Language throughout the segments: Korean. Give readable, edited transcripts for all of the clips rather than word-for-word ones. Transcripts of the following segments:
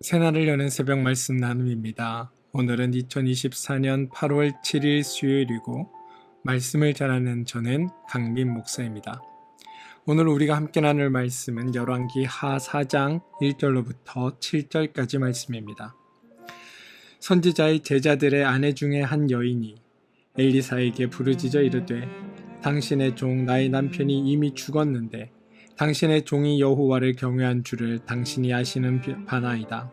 새날을 여는 새벽 말씀 나눔입니다. 오늘은 2024년 8월 7일 수요일이고 말씀을 전하는 저는 강민 목사입니다. 오늘 우리가 함께 나눌 말씀은 열왕기 하 4장 1절로부터 7절까지 말씀입니다. 선지자의 제자들의 아내 중에 한 여인이 엘리사에게 부르짖어 이르되 당신의 종 나의 남편이 이미 죽었는데 당신의 종이 여호와를 경외한 줄을 당신이 아시는 바나이다.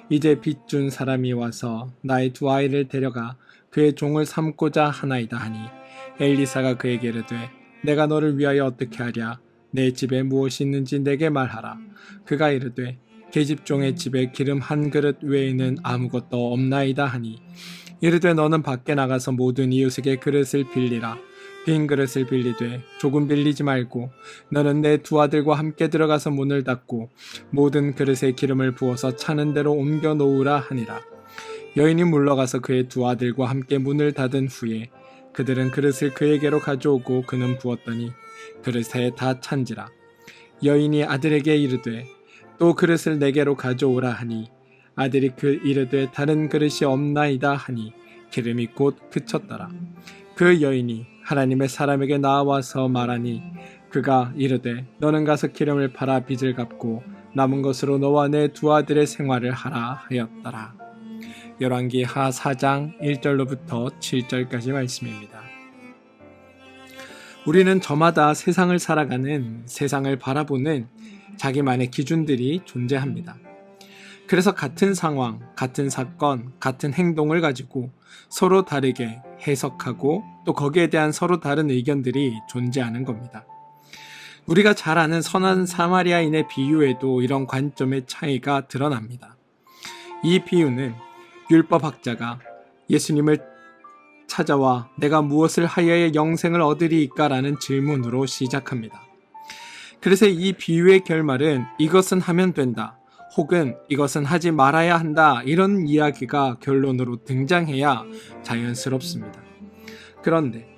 이제 빚 준 사람이 와서 나의 두 아이를 데려가 그의 종을 삼고자 하나이다 하니 엘리사가 그에게 이르되 내가 너를 위하여 어떻게 하랴? 내 집에 무엇이 있는지 내게 말하라. 그가 이르되 계집종의 집에 기름 한 그릇 외에는 아무것도 없나이다 하니 이르되 너는 밖에 나가서 모든 이웃에게 그릇을 빌리라. 빈 그릇을 빌리되 조금 빌리지 말고 너는 내 두 아들과 함께 들어가서 문을 닫고 모든 그릇에 기름을 부어서 차는 대로 옮겨 놓으라 하니라. 여인이 물러가서 그의 두 아들과 함께 문을 닫은 후에 그들은 그릇을 그에게로 가져오고 그는 부었더니 그릇에 다 찬지라. 여인이 아들에게 이르되 또 그릇을 내게로 가져오라 하니 아들이 이르되 다른 그릇이 없나이다 하니 기름이 곧 그쳤더라. 그 여인이 하나님의 사람에게 나와서 말하니 그가 이르되 너는 가서 기름을 팔아 빚을 갚고 남은 것으로 너와 내 두 아들의 생활을 하라 하였더라. 열왕기 하 4장 1절로부터 7절까지 말씀입니다. 우리는 저마다 세상을 살아가는, 세상을 바라보는 자기만의 기준들이 존재합니다. 그래서 같은 상황, 같은 사건, 같은 행동을 가지고 서로 다르게 해석하고 또 거기에 대한 서로 다른 의견들이 존재하는 겁니다. 우리가 잘 아는 선한 사마리아인의 비유에도 이런 관점의 차이가 드러납니다. 이 비유는 율법학자가 예수님을 찾아와 내가 무엇을 하여야 영생을 얻으리이까? 라는 질문으로 시작합니다. 그래서 이 비유의 결말은 이것은 하면 된다. 혹은 이것은 하지 말아야 한다. 이런 이야기가 결론으로 등장해야 자연스럽습니다. 그런데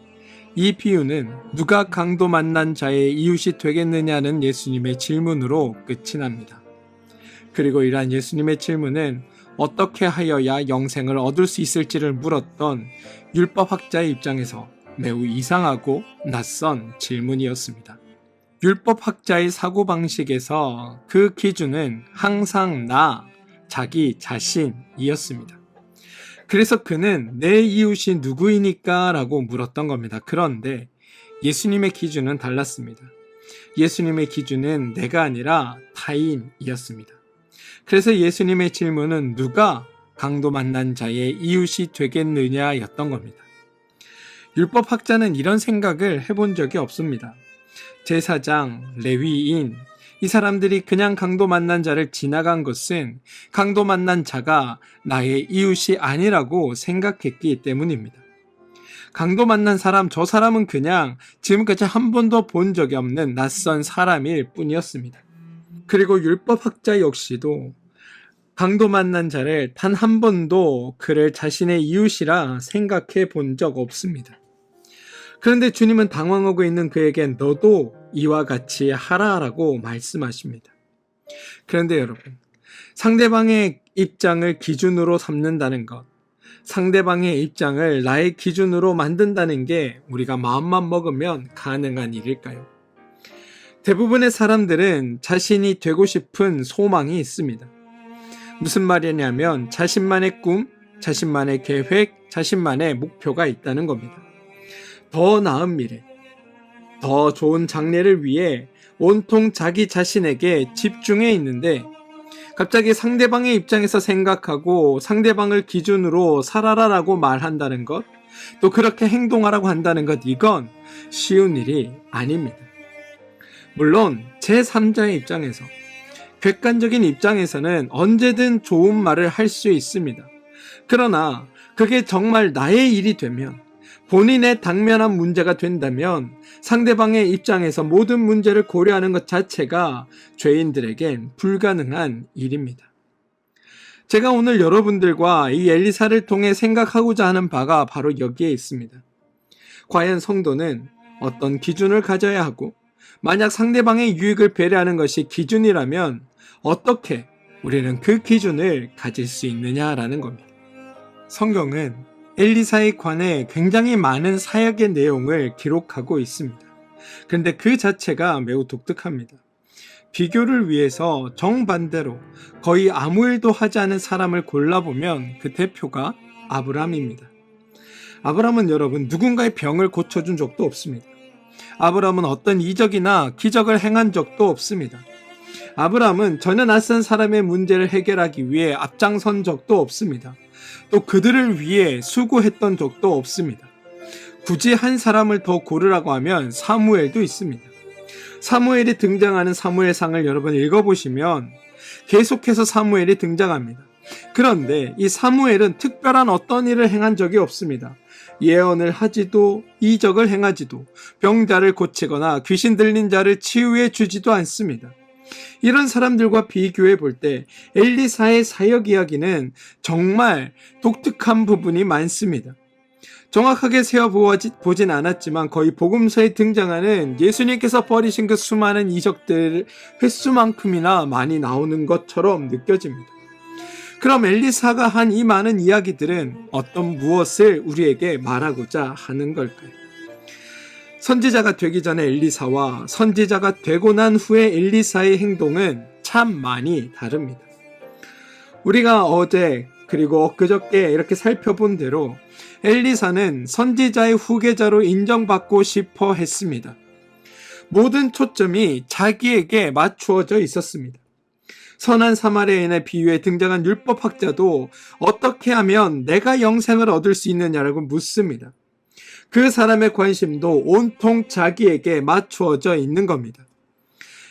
이 비유는 누가 강도 만난 자의 이웃이 되겠느냐는 예수님의 질문으로 끝이 납니다. 그리고 이러한 예수님의 질문은 어떻게 하여야 영생을 얻을 수 있을지를 물었던 율법학자의 입장에서 매우 이상하고 낯선 질문이었습니다. 율법학자의 사고방식에서 그 기준은 항상 자기 자신이었습니다. 그래서 그는 내 이웃이 누구이니까? 라고 물었던 겁니다. 그런데 예수님의 기준은 달랐습니다. 예수님의 기준은 내가 아니라 타인이었습니다. 그래서 예수님의 질문은 누가 강도 만난 자의 이웃이 되겠느냐였던 겁니다. 율법학자는 이런 생각을 해본 적이 없습니다. 제사장, 레위인, 이 사람들이 그냥 강도 만난 자를 지나간 것은 강도 만난 자가 나의 이웃이 아니라고 생각했기 때문입니다. 강도 만난 사람, 저 사람은 그냥 지금까지 한 번도 본 적이 없는 낯선 사람일 뿐이었습니다. 그리고 율법학자 역시도 강도 만난 자를 단 한 번도 그를 자신의 이웃이라 생각해 본 적 없습니다. 그런데 주님은 당황하고 있는 그에겐 너도 이와 같이 하라라고 말씀하십니다. 그런데 여러분, 상대방의 입장을 기준으로 삼는다는 것, 상대방의 입장을 나의 기준으로 만든다는 게 우리가 마음만 먹으면 가능한 일일까요? 대부분의 사람들은 자신이 되고 싶은 소망이 있습니다. 무슨 말이냐면 자신만의 꿈, 자신만의 계획, 자신만의 목표가 있다는 겁니다. 더 나은 미래, 더 좋은 장래를 위해 온통 자기 자신에게 집중해 있는데 갑자기 상대방의 입장에서 생각하고 상대방을 기준으로 살아라라고 말한다는 것, 또 그렇게 행동하라고 한다는 것, 이건 쉬운 일이 아닙니다. 물론 제3자의 입장에서, 객관적인 입장에서는 언제든 좋은 말을 할 수 있습니다. 그러나 그게 정말 나의 일이 되면, 본인의 당면한 문제가 된다면 상대방의 입장에서 모든 문제를 고려하는 것 자체가 죄인들에겐 불가능한 일입니다. 제가 오늘 여러분들과 이 엘리사를 통해 생각하고자 하는 바가 바로 여기에 있습니다. 과연 성도는 어떤 기준을 가져야 하고, 만약 상대방의 유익을 배려하는 것이 기준이라면 어떻게 우리는 그 기준을 가질 수 있느냐라는 겁니다. 성경은 엘리사에 관해 굉장히 많은 사역의 내용을 기록하고 있습니다. 그런데 그 자체가 매우 독특합니다. 비교를 위해서 정반대로 거의 아무 일도 하지 않은 사람을 골라보면 그 대표가 아브람입니다. 아브람은 여러분 누군가의 병을 고쳐준 적도 없습니다. 아브람은 어떤 이적이나 기적을 행한 적도 없습니다. 아브람은 전혀 낯선 사람의 문제를 해결하기 위해 앞장선 적도 없습니다. 또 그들을 위해 수고했던 적도 없습니다. 굳이 한 사람을 더 고르라고 하면 사무엘도 있습니다. 사무엘이 등장하는 사무엘상을 여러분 읽어보시면 계속해서 사무엘이 등장합니다. 그런데 이 사무엘은 특별한 어떤 일을 행한 적이 없습니다. 예언을 하지도 이적을 행하지도 병자를 고치거나 귀신 들린 자를 치유해 주지도 않습니다. 이런 사람들과 비교해 볼 때 엘리사의 사역 이야기는 정말 독특한 부분이 많습니다. 정확하게 세어보진 않았지만 거의 복음서에 등장하는 예수님께서 벌이신 그 수많은 이적들 횟수만큼이나 많이 나오는 것처럼 느껴집니다. 그럼 엘리사가 한 이 많은 이야기들은 어떤 무엇을 우리에게 말하고자 하는 걸까요? 선지자가 되기 전에 엘리사와 선지자가 되고 난 후에 엘리사의 행동은 참 많이 다릅니다. 우리가 어제 그리고 엊그저께 이렇게 살펴본 대로 엘리사는 선지자의 후계자로 인정받고 싶어 했습니다. 모든 초점이 자기에게 맞추어져 있었습니다. 선한 사마리아인의 비유에 등장한 율법학자도 어떻게 하면 내가 영생을 얻을 수 있느냐라고 묻습니다. 그 사람의 관심도 온통 자기에게 맞추어져 있는 겁니다.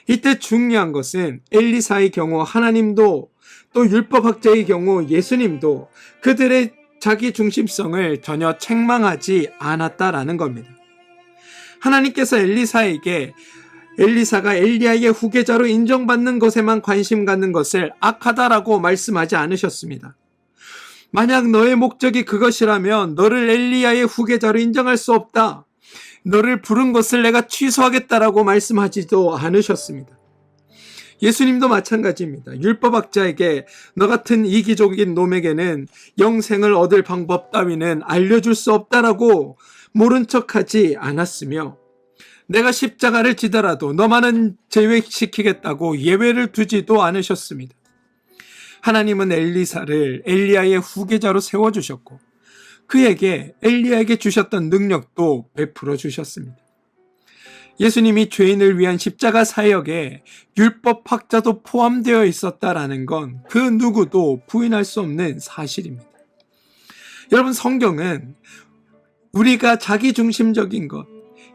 이때 중요한 것은 엘리사의 경우 하나님도 또 율법학자의 경우 예수님도 그들의 자기 중심성을 전혀 책망하지 않았다라는 겁니다. 하나님께서 엘리사가 엘리야의 후계자로 인정받는 것에만 관심 갖는 것을 악하다라고 말씀하지 않으셨습니다. 만약 너의 목적이 그것이라면 너를 엘리야의 후계자로 인정할 수 없다. 너를 부른 것을 내가 취소하겠다라고 말씀하지도 않으셨습니다. 예수님도 마찬가지입니다. 율법학자에게 너 같은 이기적인 놈에게는 영생을 얻을 방법 따위는 알려줄 수 없다라고 모른 척하지 않았으며 내가 십자가를 지더라도 너만은 제외시키겠다고 예외를 두지도 않으셨습니다. 하나님은 엘리사를 엘리야의 후계자로 세워주셨고 그에게 엘리야에게 주셨던 능력도 베풀어 주셨습니다. 예수님이 죄인을 위한 십자가 사역에 율법학자도 포함되어 있었다라는 건 그 누구도 부인할 수 없는 사실입니다. 여러분, 성경은 우리가 자기중심적인 것,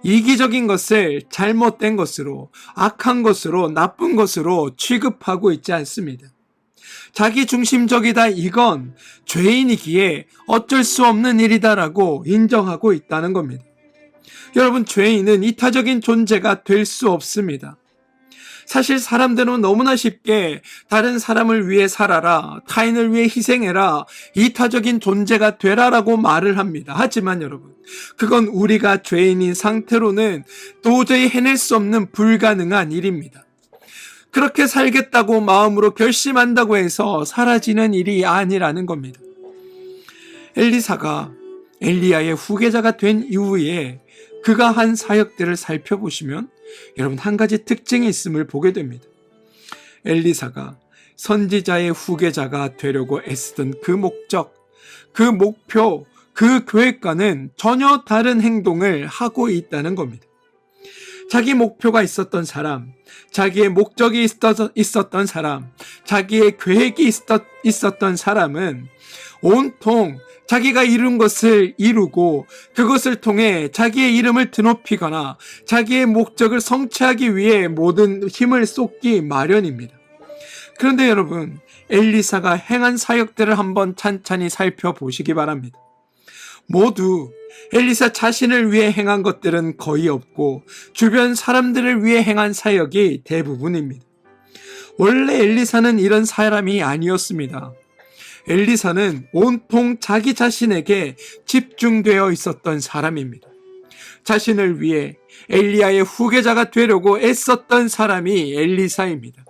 이기적인 것을 잘못된 것으로, 악한 것으로, 나쁜 것으로 취급하고 있지 않습니다. 자기중심적이다, 이건 죄인이기에 어쩔 수 없는 일이다라고 인정하고 있다는 겁니다. 여러분, 죄인은 이타적인 존재가 될 수 없습니다. 사실 사람들은 너무나 쉽게 다른 사람을 위해 살아라, 타인을 위해 희생해라, 이타적인 존재가 되라라고 말을 합니다. 하지만 여러분, 그건 우리가 죄인인 상태로는 도저히 해낼 수 없는 불가능한 일입니다. 그렇게 살겠다고 마음으로 결심한다고 해서 사라지는 일이 아니라는 겁니다. 엘리사가 엘리야의 후계자가 된 이후에 그가 한 사역들을 살펴보시면 여러분 한 가지 특징이 있음을 보게 됩니다. 엘리사가 선지자의 후계자가 되려고 애쓰던 그 목적, 그 목표, 그 계획과는 전혀 다른 행동을 하고 있다는 겁니다. 자기 목표가 있었던 사람, 자기의 목적이 있었던 사람, 자기의 계획이 있었던 사람은 온통 자기가 이룬 것을 이루고 그것을 통해 자기의 이름을 드높이거나 자기의 목적을 성취하기 위해 모든 힘을 쏟기 마련입니다. 그런데 여러분, 엘리사가 행한 사역들을 한번 찬찬히 살펴보시기 바랍니다. 모두 엘리사 자신을 위해 행한 것들은 거의 없고 주변 사람들을 위해 행한 사역이 대부분입니다. 원래 엘리사는 이런 사람이 아니었습니다. 엘리사는 온통 자기 자신에게 집중되어 있었던 사람입니다. 자신을 위해 엘리야의 후계자가 되려고 애썼던 사람이 엘리사입니다.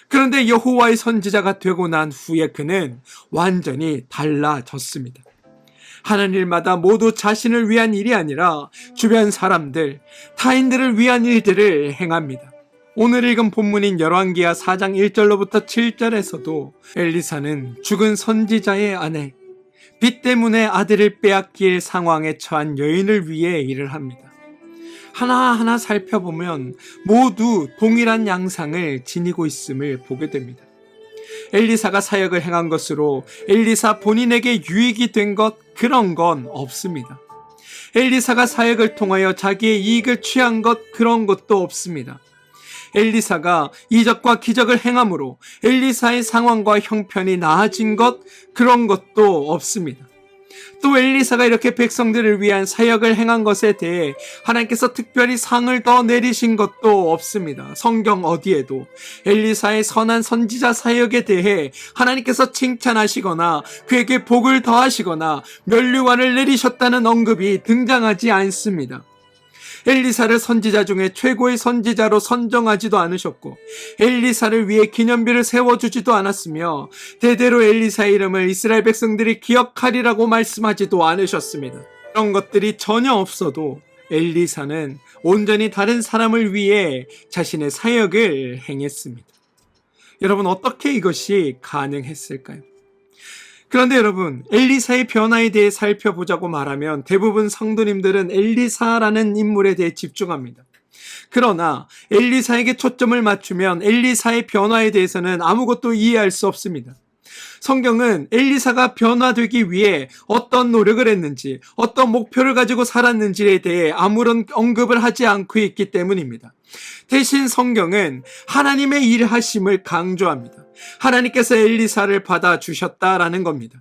그런데 여호와의 선지자가 되고 난 후에 그는 완전히 달라졌습니다. 하는 일마다 모두 자신을 위한 일이 아니라 주변 사람들, 타인들을 위한 일들을 행합니다. 오늘 읽은 본문인 열왕기하 4장 1절로부터 7절에서도 엘리사는 죽은 선지자의 아내, 빚 때문에 아들을 빼앗길 상황에 처한 여인을 위해 일을 합니다. 하나하나 살펴보면 모두 동일한 양상을 지니고 있음을 보게 됩니다. 엘리사가 사역을 행한 것으로 엘리사 본인에게 유익이 된 것, 그런 건 없습니다. 엘리사가 사역을 통하여 자기의 이익을 취한 것, 그런 것도 없습니다. 엘리사가 이적과 기적을 행함으로 엘리사의 상황과 형편이 나아진 것, 그런 것도 없습니다. 또 엘리사가 이렇게 백성들을 위한 사역을 행한 것에 대해 하나님께서 특별히 상을 더 내리신 것도 없습니다. 성경 어디에도 엘리사의 선한 선지자 사역에 대해 하나님께서 칭찬하시거나 그에게 복을 더하시거나 면류관을 내리셨다는 언급이 등장하지 않습니다. 엘리사를 선지자 중에 최고의 선지자로 선정하지도 않으셨고 엘리사를 위해 기념비를 세워주지도 않았으며 대대로 엘리사의 이름을 이스라엘 백성들이 기억하리라고 말씀하지도 않으셨습니다. 그런 것들이 전혀 없어도 엘리사는 온전히 다른 사람을 위해 자신의 사역을 행했습니다. 여러분, 어떻게 이것이 가능했을까요? 그런데 여러분, 엘리사의 변화에 대해 살펴보자고 말하면 대부분 성도님들은 엘리사라는 인물에 대해 집중합니다. 그러나 엘리사에게 초점을 맞추면 엘리사의 변화에 대해서는 아무것도 이해할 수 없습니다. 성경은 엘리사가 변화되기 위해 어떤 노력을 했는지, 어떤 목표를 가지고 살았는지에 대해 아무런 언급을 하지 않고 있기 때문입니다. 대신 성경은 하나님의 일하심을 강조합니다. 하나님께서 엘리사를 받아주셨다라는 겁니다.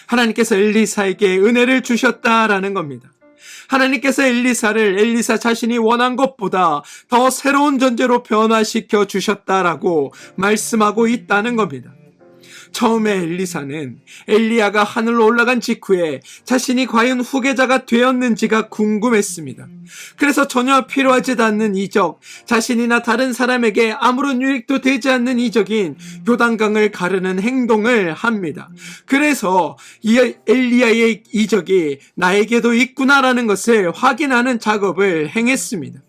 하나님께서 엘리사에게 은혜를 주셨다라는 겁니다. 하나님께서 엘리사를 엘리사 자신이 원한 것보다 더 새로운 존재로 변화시켜 주셨다라고 말씀하고 있다는 겁니다. 처음에 엘리사는 엘리야가 하늘로 올라간 직후에 자신이 과연 후계자가 되었는지가 궁금했습니다. 그래서 전혀 필요하지도 않는 이적, 자신이나 다른 사람에게 아무런 유익도 되지 않는 이적인 요단강을 가르는 행동을 합니다. 그래서 이 엘리야의 이적이 나에게도 있구나라는 것을 확인하는 작업을 행했습니다.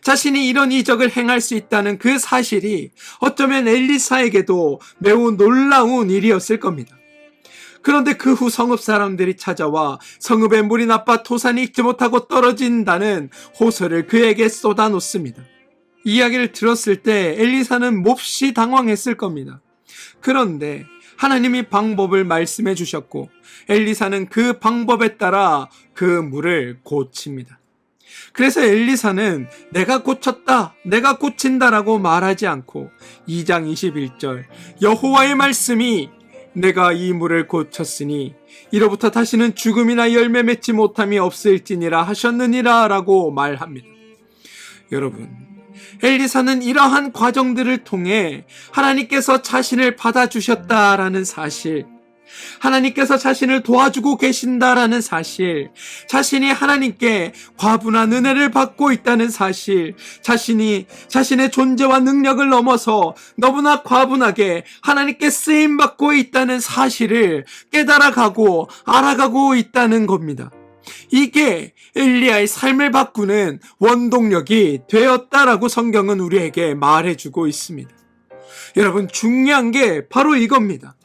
자신이 이런 이적을 행할 수 있다는 그 사실이 어쩌면 엘리사에게도 매우 놀라운 일이었을 겁니다. 그런데 그 후 성읍 사람들이 찾아와 성읍에 물이 나빠 토산이 익지 못하고 떨어진다는 호소를 그에게 쏟아놓습니다. 이야기를 들었을 때 엘리사는 몹시 당황했을 겁니다. 그런데 하나님이 방법을 말씀해 주셨고 엘리사는 그 방법에 따라 그 물을 고칩니다. 그래서 엘리사는 내가 고쳤다, 내가 고친다라고 말하지 않고 2장 21절 여호와의 말씀이 내가 이 물을 고쳤으니 이로부터 다시는 죽음이나 열매 맺지 못함이 없을지니라 하셨느니라 라고 말합니다. 여러분, 엘리사는 이러한 과정들을 통해 하나님께서 자신을 받아주셨다라는 사실, 하나님께서 자신을 도와주고 계신다라는 사실, 자신이 하나님께 과분한 은혜를 받고 있다는 사실, 자신의 존재와 능력을 넘어서 너무나 과분하게 하나님께 쓰임받고 있다는 사실을 깨달아가고 알아가고 있다는 겁니다. 이게 엘리야의 삶을 바꾸는 원동력이 되었다라고 성경은 우리에게 말해주고 있습니다. 여러분, 중요한 게 바로 이겁니다.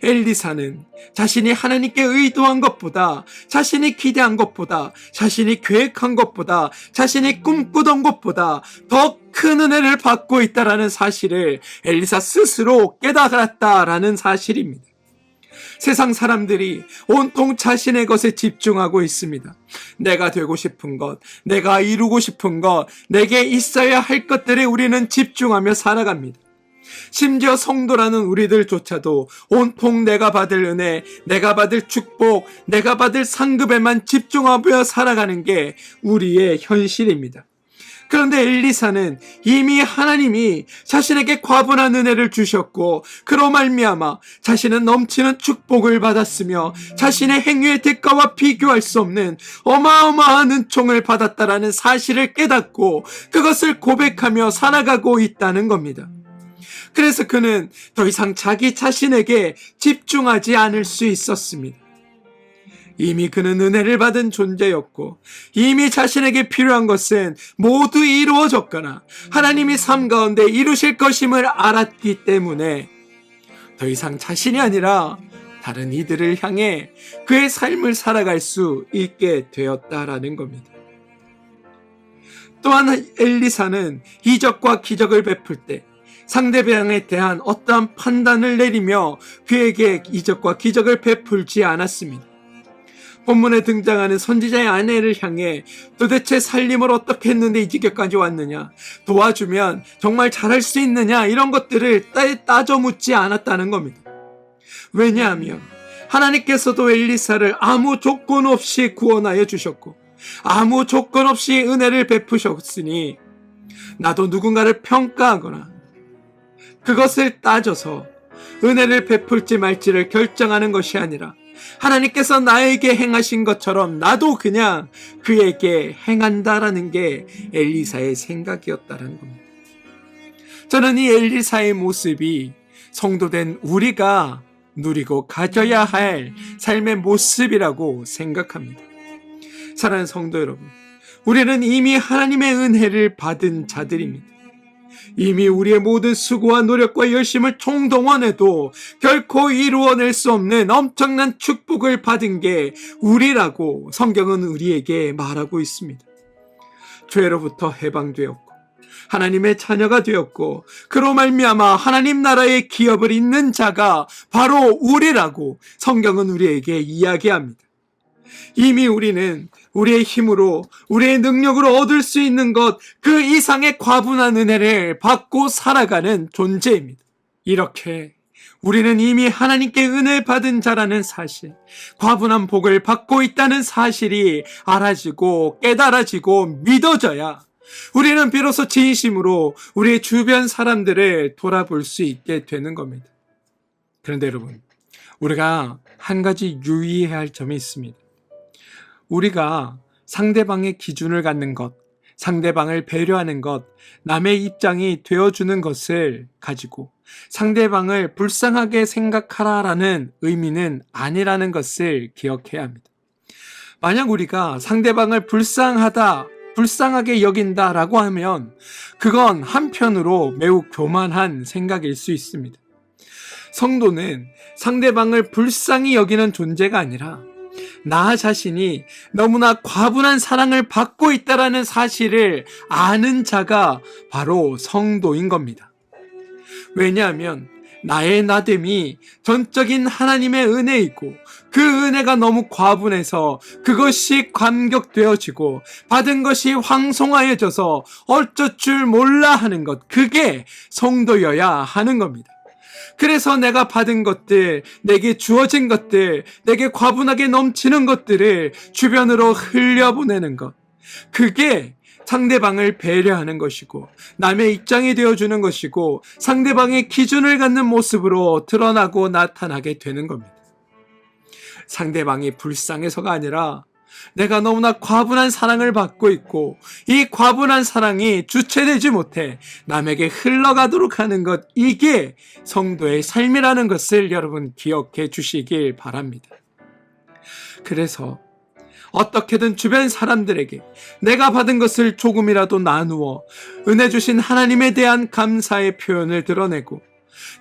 엘리사는 자신이 하나님께 의도한 것보다, 자신이 기대한 것보다, 자신이 계획한 것보다, 자신이 꿈꾸던 것보다 더 큰 은혜를 받고 있다라는 사실을 엘리사 스스로 깨달았다라는 사실입니다. 세상 사람들이 온통 자신의 것에 집중하고 있습니다. 내가 되고 싶은 것, 내가 이루고 싶은 것, 내게 있어야 할 것들에 우리는 집중하며 살아갑니다. 심지어 성도라는 우리들조차도 온통 내가 받을 은혜, 내가 받을 축복, 내가 받을 상급에만 집중하며 살아가는 게 우리의 현실입니다. 그런데 엘리사는 이미 하나님이 자신에게 과분한 은혜를 주셨고 그로 말미암아 자신은 넘치는 축복을 받았으며 자신의 행위의 대가와 비교할 수 없는 어마어마한 은총을 받았다라는 사실을 깨닫고 그것을 고백하며 살아가고 있다는 겁니다. 그래서 그는 더 이상 자기 자신에게 집중하지 않을 수 있었습니다. 이미 그는 은혜를 받은 존재였고 이미 자신에게 필요한 것은 모두 이루어졌거나 하나님이 삶 가운데 이루실 것임을 알았기 때문에 더 이상 자신이 아니라 다른 이들을 향해 그의 삶을 살아갈 수 있게 되었다라는 겁니다. 또한 엘리사는 이적과 기적을 베풀 때 상대방에 대한 어떠한 판단을 내리며 그에게 이적과 기적을 베풀지 않았습니다. 본문에 등장하는 선지자의 아내를 향해 도대체 살림을 어떻게 했는데 이 지경까지 왔느냐, 도와주면 정말 잘할 수 있느냐, 이런 것들을 따져 묻지 않았다는 겁니다. 왜냐하면 하나님께서도 엘리사를 아무 조건 없이 구원하여 주셨고 아무 조건 없이 은혜를 베푸셨으니 나도 누군가를 평가하거나 그것을 따져서 은혜를 베풀지 말지를 결정하는 것이 아니라 하나님께서 나에게 행하신 것처럼 나도 그냥 그에게 행한다라는 게 엘리사의 생각이었다는 겁니다. 저는 이 엘리사의 모습이 성도된 우리가 누리고 가져야 할 삶의 모습이라고 생각합니다. 사랑하는 성도 여러분, 우리는 이미 하나님의 은혜를 받은 자들입니다. 이미 우리의 모든 수고와 노력과 열심을 총동원해도 결코 이루어낼 수 없는 엄청난 축복을 받은 게 우리라고 성경은 우리에게 말하고 있습니다. 죄로부터 해방되었고 하나님의 자녀가 되었고 그로 말미암아 하나님 나라의 기업을 잇는 자가 바로 우리라고 성경은 우리에게 이야기합니다. 이미 우리는 우리의 힘으로 우리의 능력으로 얻을 수 있는 것 그 이상의 과분한 은혜를 받고 살아가는 존재입니다. 이렇게 우리는 이미 하나님께 은혜 받은 자라는 사실, 과분한 복을 받고 있다는 사실이 알아지고 깨달아지고 믿어져야 우리는 비로소 진심으로 우리의 주변 사람들을 돌아볼 수 있게 되는 겁니다. 그런데 여러분, 우리가 한 가지 유의해야 할 점이 있습니다. 우리가 상대방의 기준을 갖는 것, 상대방을 배려하는 것, 남의 입장이 되어주는 것을 가지고 상대방을 불쌍하게 생각하라라는 의미는 아니라는 것을 기억해야 합니다. 만약 우리가 상대방을 불쌍하게 여긴다라고 하면 그건 한편으로 매우 교만한 생각일 수 있습니다. 성도는 상대방을 불쌍히 여기는 존재가 아니라 나 자신이 너무나 과분한 사랑을 받고 있다라는 사실을 아는 자가 바로 성도인 겁니다. 왜냐하면 나의 나됨이 전적인 하나님의 은혜이고 그 은혜가 너무 과분해서 그것이 감격되어지고 받은 것이 황송하여져서 어쩔 줄 몰라 하는 것, 그게 성도여야 하는 겁니다. 그래서 내가 받은 것들, 내게 주어진 것들, 내게 과분하게 넘치는 것들을 주변으로 흘려보내는 것, 그게 상대방을 배려하는 것이고 남의 입장이 되어주는 것이고 상대방의 기준을 갖는 모습으로 드러나고 나타나게 되는 겁니다. 상대방이 불쌍해서가 아니라 내가 너무나 과분한 사랑을 받고 있고 이 과분한 사랑이 주체되지 못해 남에게 흘러가도록 하는 것, 이게 성도의 삶이라는 것을 여러분 기억해 주시길 바랍니다. 그래서 어떻게든 주변 사람들에게 내가 받은 것을 조금이라도 나누어 은혜 주신 하나님에 대한 감사의 표현을 드러내고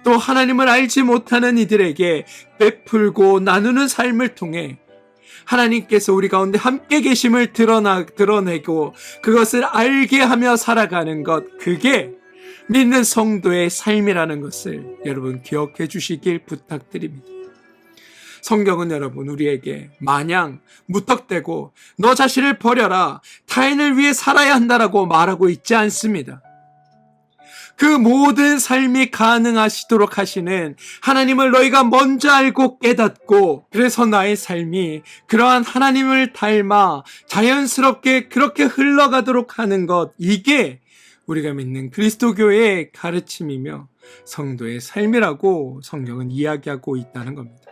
또 하나님을 알지 못하는 이들에게 베풀고 나누는 삶을 통해 하나님께서 우리 가운데 함께 계심을 드러내고 그것을 알게 하며 살아가는 것, 그게 믿는 성도의 삶이라는 것을 여러분 기억해 주시길 부탁드립니다. 성경은 여러분 우리에게 마냥 무턱대고 너 자신을 버려라, 타인을 위해 살아야 한다라고 말하고 있지 않습니다. 그 모든 삶이 가능하시도록 하시는 하나님을 너희가 먼저 알고 깨닫고 그래서 나의 삶이 그러한 하나님을 닮아 자연스럽게 그렇게 흘러가도록 하는 것, 이게 우리가 믿는 그리스도교의 가르침이며 성도의 삶이라고 성경은 이야기하고 있다는 겁니다.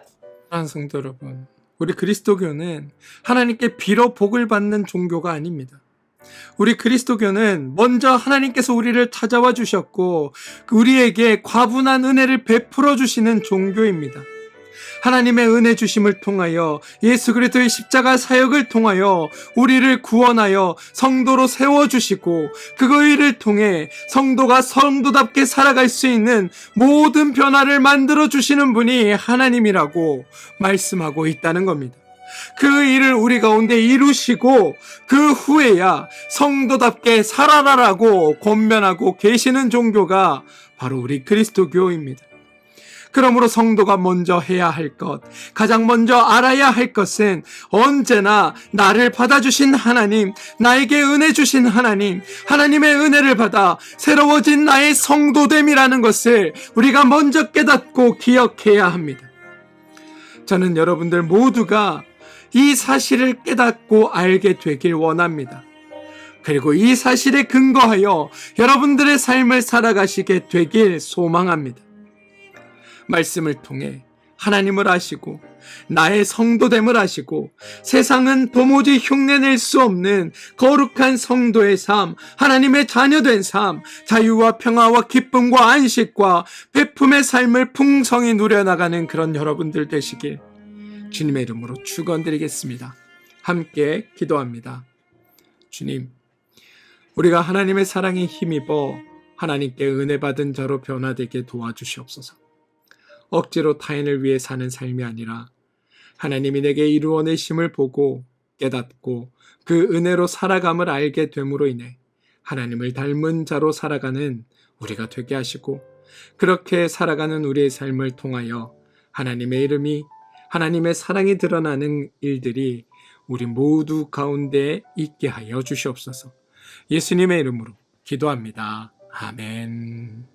사랑하는 성도 여러분, 우리 그리스도교는 하나님께 빌어 복을 받는 종교가 아닙니다. 우리 그리스도교는 먼저 하나님께서 우리를 찾아와 주셨고 우리에게 과분한 은혜를 베풀어 주시는 종교입니다. 하나님의 은혜 주심을 통하여 예수 그리스도의 십자가 사역을 통하여 우리를 구원하여 성도로 세워주시고 그 일을 통해 성도가 성도답게 살아갈 수 있는 모든 변화를 만들어 주시는 분이 하나님이라고 말씀하고 있다는 겁니다. 그 일을 우리 가운데 이루시고 그 후에야 성도답게 살아라라고 권면하고 계시는 종교가 바로 우리 그리스도교입니다. 그러므로 성도가 먼저 해야 할 것, 가장 먼저 알아야 할 것은 언제나 나를 받아주신 하나님, 나에게 은혜 주신 하나님, 하나님의 은혜를 받아 새로워진 나의 성도됨이라는 것을 우리가 먼저 깨닫고 기억해야 합니다. 저는 여러분들 모두가 이 사실을 깨닫고 알게 되길 원합니다. 그리고 이 사실에 근거하여 여러분들의 삶을 살아가시게 되길 소망합니다. 말씀을 통해 하나님을 아시고 나의 성도됨을 아시고 세상은 도무지 흉내낼 수 없는 거룩한 성도의 삶, 하나님의 자녀된 삶, 자유와 평화와 기쁨과 안식과 베품의 삶을 풍성히 누려나가는 그런 여러분들 되시길 주님의 이름으로 축원드리겠습니다. 함께 기도합니다. 주님, 우리가 하나님의 사랑에 힘입어 하나님께 은혜 받은 자로 변화되게 도와주시옵소서. 억지로 타인을 위해 사는 삶이 아니라 하나님이 내게 이루어내심을 보고 깨닫고 그 은혜로 살아감을 알게 됨으로 인해 하나님을 닮은 자로 살아가는 우리가 되게 하시고 그렇게 살아가는 우리의 삶을 통하여 하나님의 이름이 하나님의 사랑이 드러나는 일들이 우리 모두 가운데 있게 하여 주시옵소서. 예수님의 이름으로 기도합니다. 아멘.